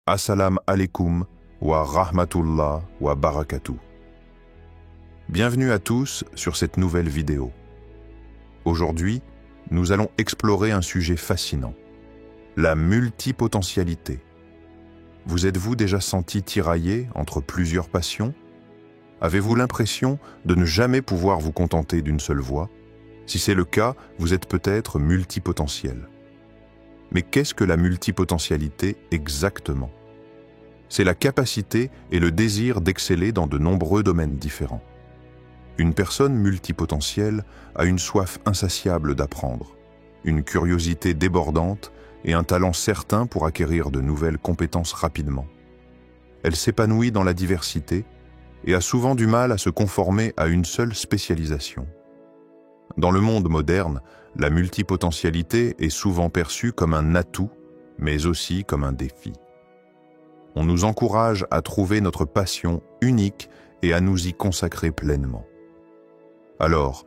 Assalamu alaikum wa rahmatullah wa barakatuh. Bienvenue à tous sur cette nouvelle vidéo. Aujourd'hui, nous allons explorer un sujet fascinant, la multipotentialité. Vous êtes-vous déjà senti tiraillé entre plusieurs passions? Avez-vous l'impression de ne jamais pouvoir vous contenter d'une seule voie? Si c'est le cas, vous êtes peut-être multipotentiel. Mais qu'est-ce que la multipotentialité exactement? C'est la capacité et le désir d'exceller dans de nombreux domaines différents. Une personne multipotentielle a une soif insatiable d'apprendre, une curiosité débordante et un talent certain pour acquérir de nouvelles compétences rapidement. Elle s'épanouit dans la diversité et a souvent du mal à se conformer à une seule spécialisation. Dans le monde moderne, la multipotentialité est souvent perçue comme un atout, mais aussi comme un défi. On nous encourage à trouver notre passion unique et à nous y consacrer pleinement. Alors,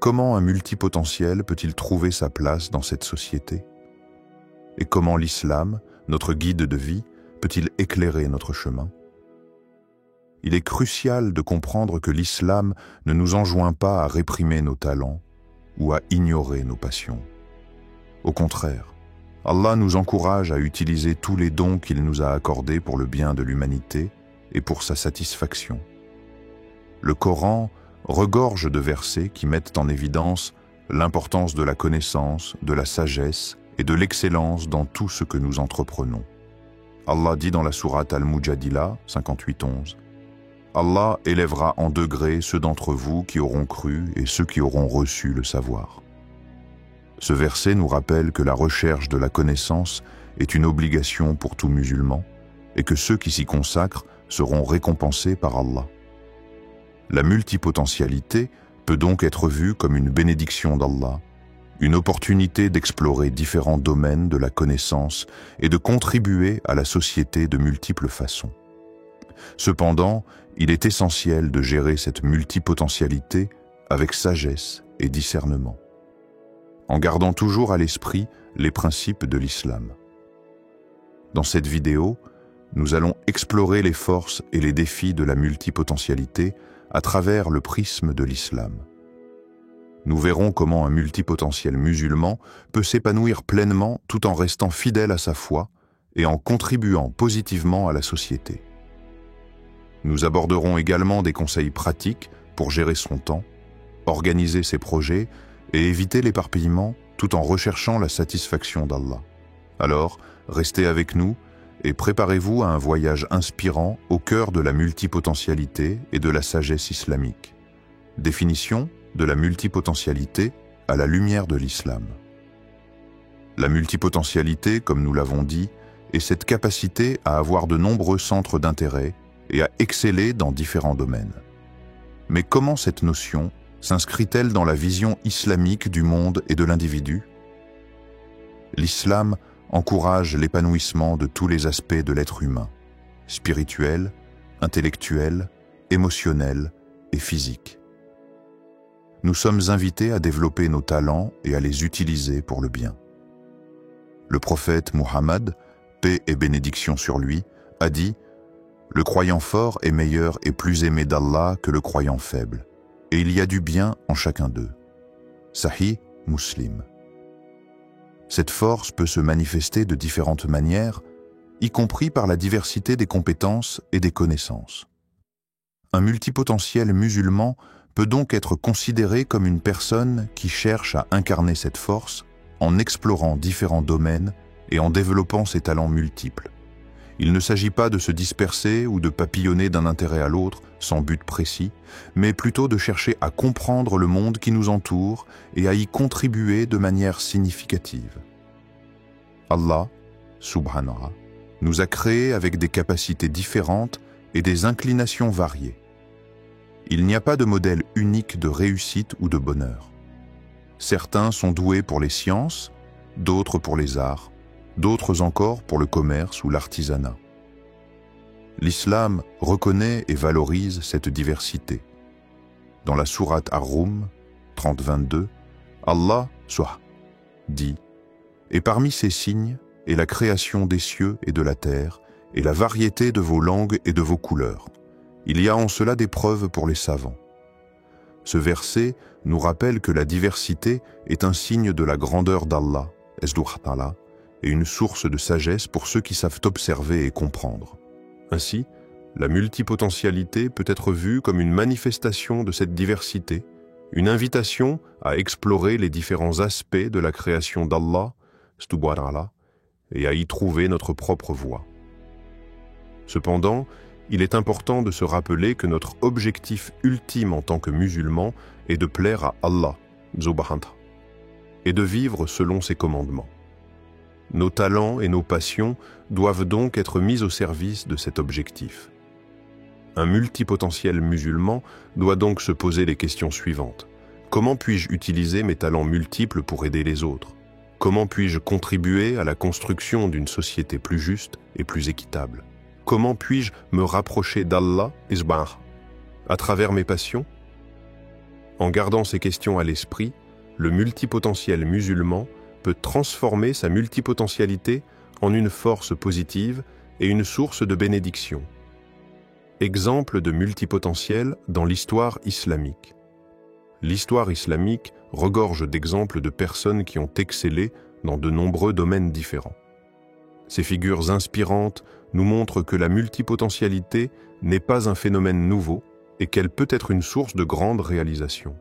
comment un multipotentiel peut-il trouver sa place dans cette société? Et comment l'islam, notre guide de vie, peut-il éclairer notre chemin? Il est crucial de comprendre que l'islam ne nous enjoint pas à réprimer nos talents ou à ignorer nos passions. Au contraire, Allah nous encourage à utiliser tous les dons qu'il nous a accordés pour le bien de l'humanité et pour sa satisfaction. Le Coran regorge de versets qui mettent en évidence l'importance de la connaissance, de la sagesse et de l'excellence dans tout ce que nous entreprenons. Allah dit dans la sourate Al-Mujadila 58-11 « Allah élèvera en degrés ceux d'entre vous qui auront cru et ceux qui auront reçu le savoir. » Ce verset nous rappelle que la recherche de la connaissance est une obligation pour tout musulman et que ceux qui s'y consacrent seront récompensés par Allah. La multipotentialité peut donc être vue comme une bénédiction d'Allah, une opportunité d'explorer différents domaines de la connaissance et de contribuer à la société de multiples façons. Cependant, il est essentiel de gérer cette multipotentialité avec sagesse et discernement, en gardant toujours à l'esprit les principes de l'islam. Dans cette vidéo, nous allons explorer les forces et les défis de la multipotentialité à travers le prisme de l'islam. Nous verrons comment un multipotentiel musulman peut s'épanouir pleinement tout en restant fidèle à sa foi et en contribuant positivement à la société. Nous aborderons également des conseils pratiques pour gérer son temps, organiser ses projets et éviter l'éparpillement tout en recherchant la satisfaction d'Allah. Alors, restez avec nous et préparez-vous à un voyage inspirant au cœur de la multipotentialité et de la sagesse islamique. Définition de la multipotentialité à la lumière de l'islam. La multipotentialité, comme nous l'avons dit, est cette capacité à avoir de nombreux centres d'intérêt et à exceller dans différents domaines. Mais comment cette notion s'inscrit-elle dans la vision islamique du monde et de l'individu? L'islam encourage l'épanouissement de tous les aspects de l'être humain, spirituel, intellectuel, émotionnel et physique. Nous sommes invités à développer nos talents et à les utiliser pour le bien. Le prophète Muhammad, paix et bénédiction sur lui, a dit « Le croyant fort est meilleur et plus aimé d'Allah que le croyant faible, et il y a du bien en chacun d'eux. » Sahih Muslim. Cette force peut se manifester de différentes manières, y compris par la diversité des compétences et des connaissances. Un multipotentiel musulman peut donc être considéré comme une personne qui cherche à incarner cette force en explorant différents domaines et en développant ses talents multiples. Il ne s'agit pas de se disperser ou de papillonner d'un intérêt à l'autre sans but précis, mais plutôt de chercher à comprendre le monde qui nous entoure et à y contribuer de manière significative. Allah, subhanahu, nous a créés avec des capacités différentes et des inclinations variées. Il n'y a pas de modèle unique de réussite ou de bonheur. Certains sont doués pour les sciences, d'autres pour les arts, d'autres encore pour le commerce ou l'artisanat. L'islam reconnaît et valorise cette diversité. Dans la sourate Ar-Rum 30-22, Allah dit « Et parmi ces signes est la création des cieux et de la terre et la variété de vos langues et de vos couleurs. Il y a en cela des preuves pour les savants. Ce verset nous rappelle que la diversité est un signe de la grandeur d'Allah, et une source de sagesse pour ceux qui savent observer et comprendre. Ainsi, la multipotentialité peut être vue comme une manifestation de cette diversité, une invitation à explorer les différents aspects de la création d'Allah, et à y trouver notre propre voie. Cependant, il est important de se rappeler que notre objectif ultime en tant que musulmans est de plaire à Allah, et de vivre selon ses commandements. Nos talents et nos passions doivent donc être mis au service de cet objectif. Un multipotentiel musulman doit donc se poser les questions suivantes. Comment puis-je utiliser mes talents multiples pour aider les autres? Comment puis-je contribuer à la construction d'une société plus juste et plus équitable? Comment puis-je me rapprocher d'Allah à travers mes passions? En gardant ces questions à l'esprit, le multipotentiel musulman peut transformer sa multipotentialité en une force positive et une source de bénédiction. Exemple de multipotentiel dans l'histoire islamique. L'histoire islamique regorge d'exemples de personnes qui ont excellé dans de nombreux domaines différents. Ces figures inspirantes nous montrent que la multipotentialité n'est pas un phénomène nouveau et qu'elle peut être une source de grandes réalisations.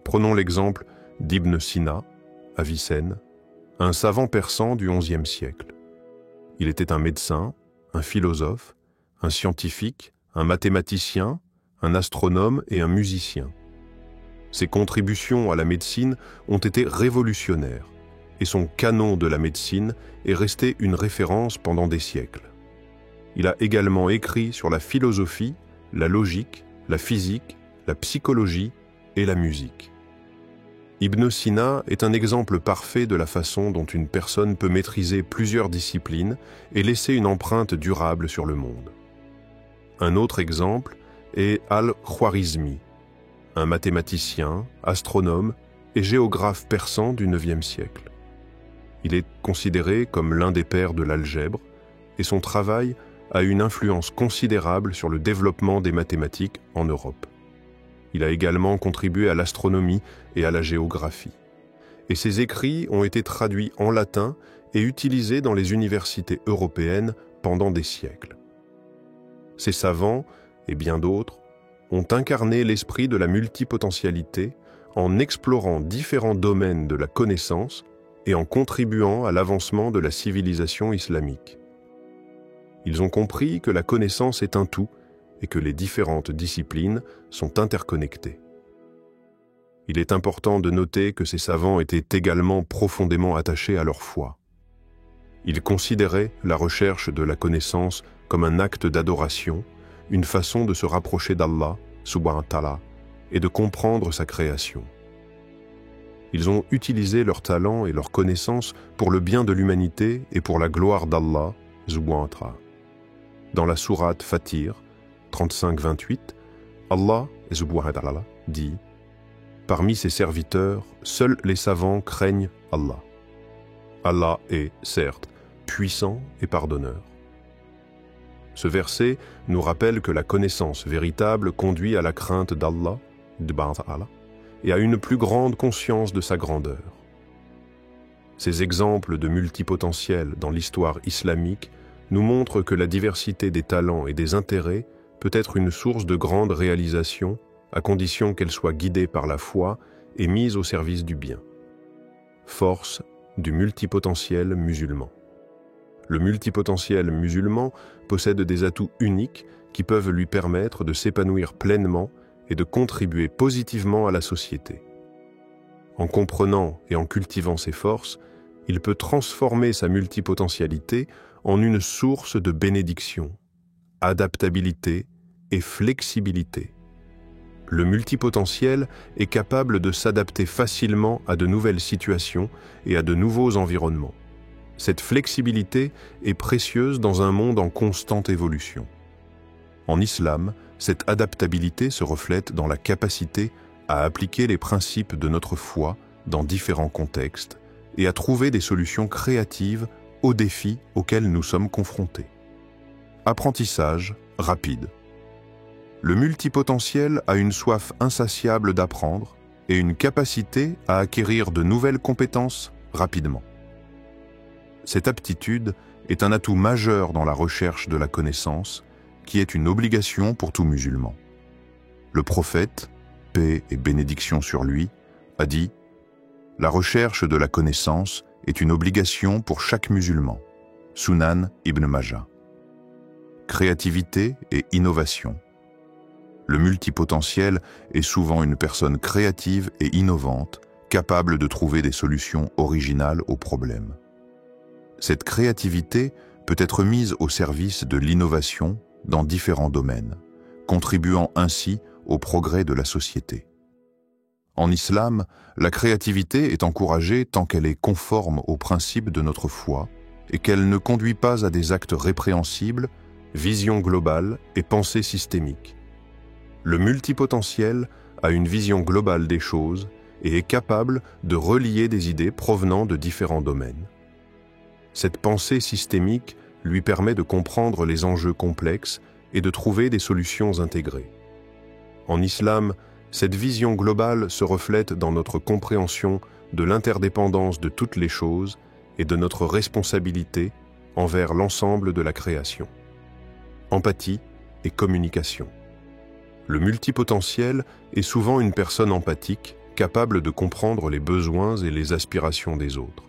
Prenons l'exemple d'Ibn Sina, Avicenne, un savant persan du XIe siècle. Il était un médecin, un philosophe, un scientifique, un mathématicien, un astronome et un musicien. Ses contributions à la médecine ont été révolutionnaires, et son canon de la médecine est resté une référence pendant des siècles. Il a également écrit sur la philosophie, la logique, la physique, la psychologie et la musique. Ibn Sina est un exemple parfait de la façon dont une personne peut maîtriser plusieurs disciplines et laisser une empreinte durable sur le monde. Un autre exemple est Al-Khwarizmi, un mathématicien, astronome et géographe persan du IXe siècle. Il est considéré comme l'un des pères de l'algèbre et son travail a une influence considérable sur le développement des mathématiques en Europe. Il a également contribué à l'astronomie et à la géographie. Et ses écrits ont été traduits en latin et utilisés dans les universités européennes pendant des siècles. Ces savants, et bien d'autres, ont incarné l'esprit de la multipotentialité en explorant différents domaines de la connaissance et en contribuant à l'avancement de la civilisation islamique. Ils ont compris que la connaissance est un tout et que les différentes disciplines sont interconnectées. Il est important de noter que ces savants étaient également profondément attachés à leur foi. Ils considéraient la recherche de la connaissance comme un acte d'adoration, une façon de se rapprocher d'Allah, subhanahu wa ta'ala, et de comprendre sa création. Ils ont utilisé leurs talents et leurs connaissances pour le bien de l'humanité et pour la gloire d'Allah, subhanahu wa ta'ala. Dans la sourate Fatir, 35-28, Allah, subhanahu wa ta'ala, dit « Parmi ses serviteurs, seuls les savants craignent Allah. Allah est, certes, puissant et pardonneur. » Ce verset nous rappelle que la connaissance véritable conduit à la crainte d'Allah, et à une plus grande conscience de sa grandeur. Ces exemples de multipotentiel dans l'histoire islamique nous montrent que la diversité des talents et des intérêts peut être une source de grandes réalisations, à condition qu'elle soit guidée par la foi et mise au service du bien. Force du multipotentiel musulman. Le multipotentiel musulman possède des atouts uniques qui peuvent lui permettre de s'épanouir pleinement et de contribuer positivement à la société. En comprenant et en cultivant ses forces, il peut transformer sa multipotentialité en une source de bénédiction, adaptabilité et flexibilité. Le multipotentiel est capable de s'adapter facilement à de nouvelles situations et à de nouveaux environnements. Cette flexibilité est précieuse dans un monde en constante évolution. En islam, cette adaptabilité se reflète dans la capacité à appliquer les principes de notre foi dans différents contextes et à trouver des solutions créatives aux défis auxquels nous sommes confrontés. Apprentissage rapide. Le multipotentiel a une soif insatiable d'apprendre et une capacité à acquérir de nouvelles compétences rapidement. Cette aptitude est un atout majeur dans la recherche de la connaissance, qui est une obligation pour tout musulman. Le prophète, paix et bénédiction sur lui, a dit « La recherche de la connaissance est une obligation pour chaque musulman. » Sunan Ibn Majah. Créativité et innovation. Le multipotentiel est souvent une personne créative et innovante, capable de trouver des solutions originales aux problèmes. Cette créativité peut être mise au service de l'innovation dans différents domaines, contribuant ainsi au progrès de la société. En islam, la créativité est encouragée tant qu'elle est conforme aux principes de notre foi et qu'elle ne conduit pas à des actes répréhensibles, vision globale et pensée systémique. Le multipotentiel a une vision globale des choses et est capable de relier des idées provenant de différents domaines. Cette pensée systémique lui permet de comprendre les enjeux complexes et de trouver des solutions intégrées. En islam, cette vision globale se reflète dans notre compréhension de l'interdépendance de toutes les choses et de notre responsabilité envers l'ensemble de la création. Empathie et communication. Le multipotentiel est souvent une personne empathique, capable de comprendre les besoins et les aspirations des autres.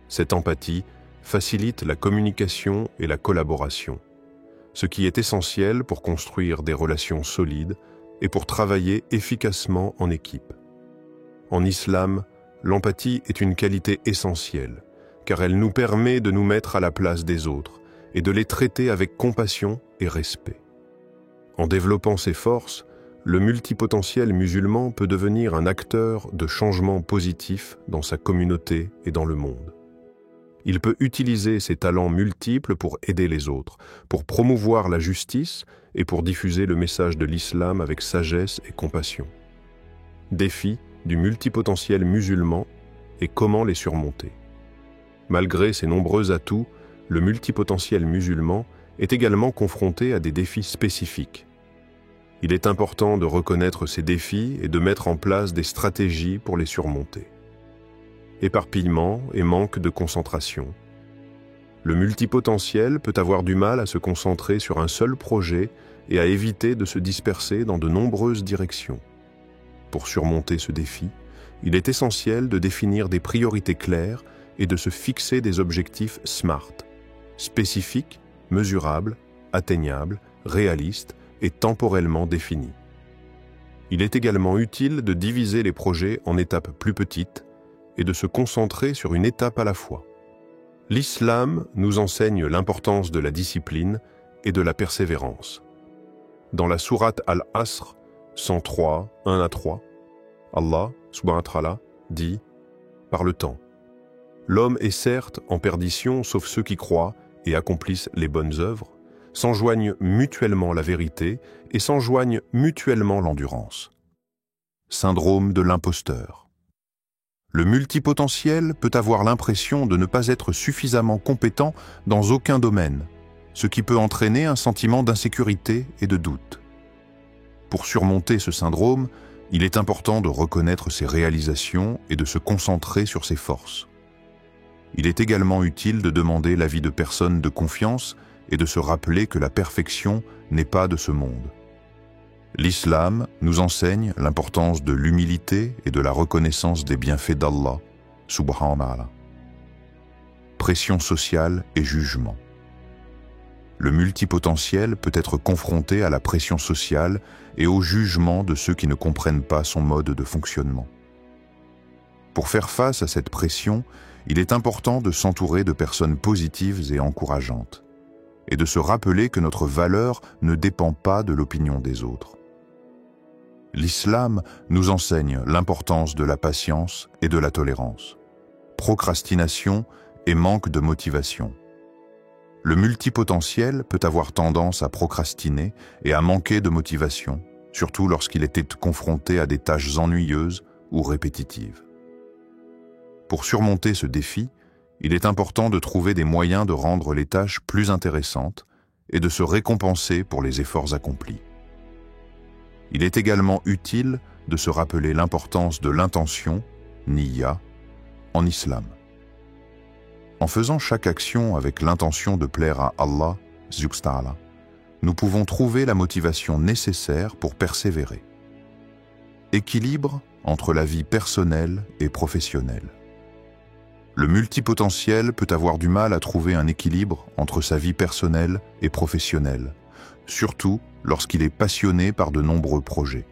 Cette empathie facilite la communication et la collaboration, ce qui est essentiel pour construire des relations solides et pour travailler efficacement en équipe. En islam, l'empathie est une qualité essentielle, car elle nous permet de nous mettre à la place des autres et de les traiter avec compassion et respect. En développant ses forces, le multipotentiel musulman peut devenir un acteur de changement positif dans sa communauté et dans le monde. Il peut utiliser ses talents multiples pour aider les autres, pour promouvoir la justice et pour diffuser le message de l'islam avec sagesse et compassion. Défi du multipotentiel musulman et comment les surmonter. Malgré ses nombreux atouts, le multipotentiel musulman est également confronté à des défis spécifiques. Il est important de reconnaître ces défis et de mettre en place des stratégies pour les surmonter. Éparpillement et manque de concentration. Le multipotentiel peut avoir du mal à se concentrer sur un seul projet et à éviter de se disperser dans de nombreuses directions. Pour surmonter ce défi, il est essentiel de définir des priorités claires et de se fixer des objectifs SMART, spécifiques, mesurables, atteignables, réalistes et temporellement définis. Il est également utile de diviser les projets en étapes plus petites et de se concentrer sur une étape à la fois. L'islam nous enseigne l'importance de la discipline et de la persévérance. Dans la sourate Al-Asr 103, 1-3, Allah, subhanahu wa ta'ala, dit « Par le temps, l'homme est certes en perdition sauf ceux qui croient et accomplissent les bonnes œuvres, s'enjoignent mutuellement la vérité et s'enjoignent mutuellement l'endurance. » Syndrome de l'imposteur. Le multipotentiel peut avoir l'impression de ne pas être suffisamment compétent dans aucun domaine, ce qui peut entraîner un sentiment d'insécurité et de doute. Pour surmonter ce syndrome, il est important de reconnaître ses réalisations et de se concentrer sur ses forces. Il est également utile de demander l'avis de personnes de confiance et de se rappeler que la perfection n'est pas de ce monde. L'islam nous enseigne l'importance de l'humilité et de la reconnaissance des bienfaits d'Allah, subhanahu wa ta'ala. Pression sociale et jugement. Le multipotentiel peut être confronté à la pression sociale et au jugement de ceux qui ne comprennent pas son mode de fonctionnement. Pour faire face à cette pression, il est important de s'entourer de personnes positives et encourageantes, et de se rappeler que notre valeur ne dépend pas de l'opinion des autres. L'islam nous enseigne l'importance de la patience et de la tolérance, procrastination et manque de motivation. Le multipotentiel peut avoir tendance à procrastiner et à manquer de motivation, surtout lorsqu'il était confronté à des tâches ennuyeuses ou répétitives. Pour surmonter ce défi, il est important de trouver des moyens de rendre les tâches plus intéressantes et de se récompenser pour les efforts accomplis. Il est également utile de se rappeler l'importance de l'intention, niyya, en islam. En faisant chaque action avec l'intention de plaire à Allah, Subhanahu, nous pouvons trouver la motivation nécessaire pour persévérer. Équilibre entre la vie personnelle et professionnelle. Le multipotentiel peut avoir du mal à trouver un équilibre entre sa vie personnelle et professionnelle, surtout lorsqu'il est passionné par de nombreux projets.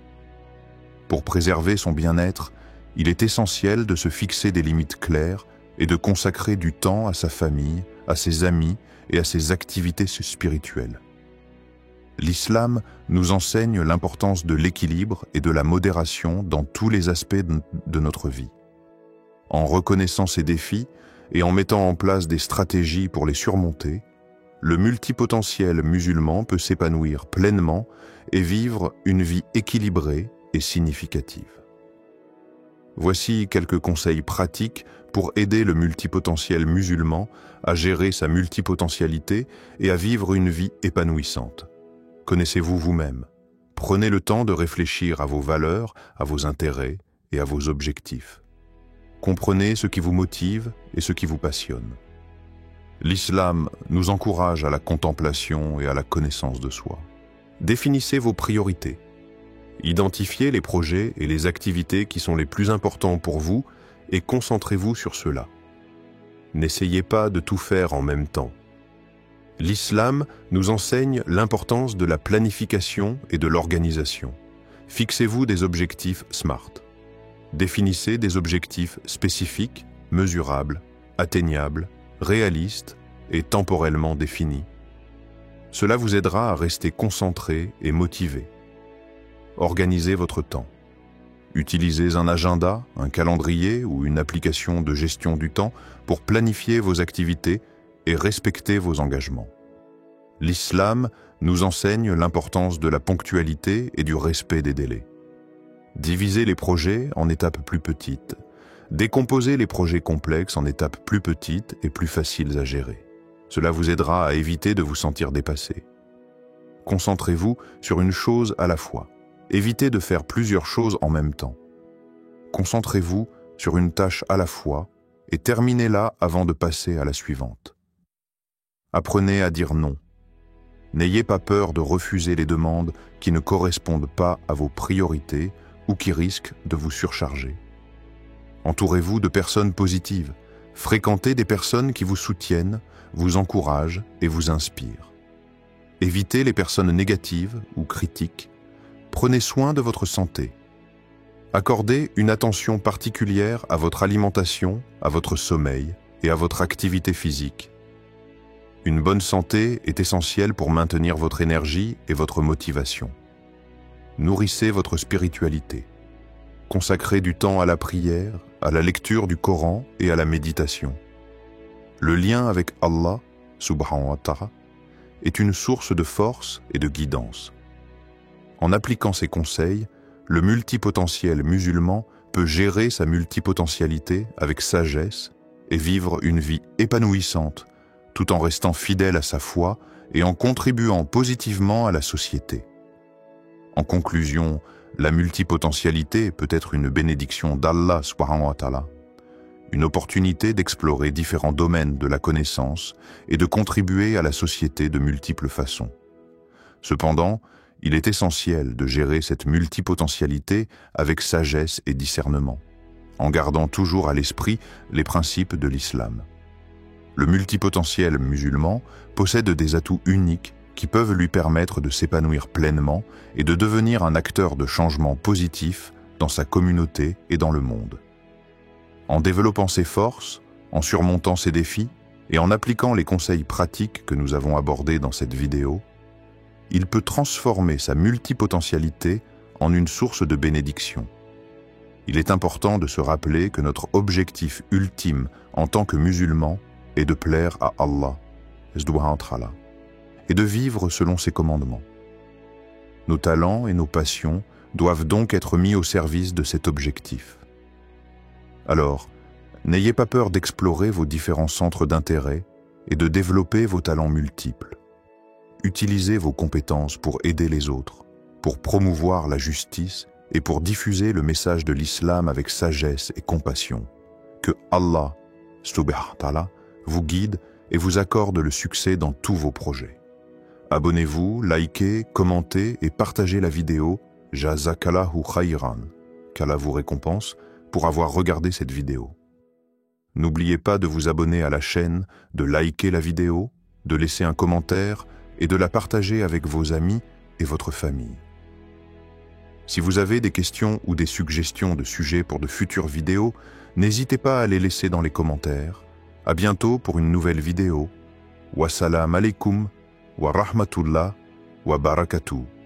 Pour préserver son bien-être, il est essentiel de se fixer des limites claires et de consacrer du temps à sa famille, à ses amis et à ses activités spirituelles. L'islam nous enseigne l'importance de l'équilibre et de la modération dans tous les aspects de notre vie. En reconnaissant ces défis et en mettant en place des stratégies pour les surmonter, le multipotentiel musulman peut s'épanouir pleinement et vivre une vie équilibrée et significative. Voici quelques conseils pratiques pour aider le multipotentiel musulman à gérer sa multipotentialité et à vivre une vie épanouissante. Connaissez-vous vous-même. Prenez le temps de réfléchir à vos valeurs, à vos intérêts et à vos objectifs. Comprenez ce qui vous motive et ce qui vous passionne. L'islam nous encourage à la contemplation et à la connaissance de soi. Définissez vos priorités. Identifiez les projets et les activités qui sont les plus importants pour vous et concentrez-vous sur cela. N'essayez pas de tout faire en même temps. L'islam nous enseigne l'importance de la planification et de l'organisation. Fixez-vous des objectifs SMART. Définissez des objectifs spécifiques, mesurables, atteignables, réalistes et temporellement définis. Cela vous aidera à rester concentré et motivé. Organisez votre temps. Utilisez un agenda, un calendrier ou une application de gestion du temps pour planifier vos activités et respecter vos engagements. L'islam nous enseigne l'importance de la ponctualité et du respect des délais. Divisez les projets en étapes plus petites. Décomposez les projets complexes en étapes plus petites et plus faciles à gérer. Cela vous aidera à éviter de vous sentir dépassé. Concentrez-vous sur une chose à la fois. Évitez de faire plusieurs choses en même temps. Concentrez-vous sur une tâche à la fois et terminez-la avant de passer à la suivante. Apprenez à dire non. N'ayez pas peur de refuser les demandes qui ne correspondent pas à vos priorités ou qui risquent de vous surcharger. Entourez-vous de personnes positives. Fréquentez des personnes qui vous soutiennent, vous encouragent et vous inspirent. Évitez les personnes négatives ou critiques. Prenez soin de votre santé. Accordez une attention particulière à votre alimentation, à votre sommeil et à votre activité physique. Une bonne santé est essentielle pour maintenir votre énergie et votre motivation. Nourrissez votre spiritualité. Consacrez du temps à la prière, à la lecture du Coran et à la méditation. Le lien avec Allah, subhanahu wa ta'ala, est une source de force et de guidance. En appliquant ces conseils, le multipotentiel musulman peut gérer sa multipotentialité avec sagesse et vivre une vie épanouissante, tout en restant fidèle à sa foi et en contribuant positivement à la société. En conclusion, la multipotentialité peut être une bénédiction d'Allah subhanahu wa ta'ala, une opportunité d'explorer différents domaines de la connaissance et de contribuer à la société de multiples façons. Cependant, il est essentiel de gérer cette multipotentialité avec sagesse et discernement, en gardant toujours à l'esprit les principes de l'islam. Le multipotentiel musulman possède des atouts uniques qui peuvent lui permettre de s'épanouir pleinement et de devenir un acteur de changement positif dans sa communauté et dans le monde. En développant ses forces, en surmontant ses défis et en appliquant les conseils pratiques que nous avons abordés dans cette vidéo, il peut transformer sa multipotentialité en une source de bénédiction. Il est important de se rappeler que notre objectif ultime en tant que musulman est de plaire à Allah, et de vivre selon ses commandements. Nos talents et nos passions doivent donc être mis au service de cet objectif. Alors, n'ayez pas peur d'explorer vos différents centres d'intérêt et de développer vos talents multiples. utilisez vos compétences pour aider les autres, pour promouvoir la justice et pour diffuser le message de l'islam avec sagesse et compassion. Que Allah, subhanahu wa ta'ala, vous guide et vous accorde le succès dans tous vos projets. Abonnez-vous, likez, commentez et partagez la vidéo Jazakallahu khayran, qu'Allah vous récompense pour avoir regardé cette vidéo. N'oubliez pas de vous abonner à la chaîne, de liker la vidéo, de laisser un commentaire et de la partager avec vos amis et votre famille. Si vous avez des questions ou des suggestions de sujets pour de futures vidéos, n'hésitez pas à les laisser dans les commentaires. À bientôt pour une nouvelle vidéo. Wassalam alaikum wa rahmatullah wa barakatuh.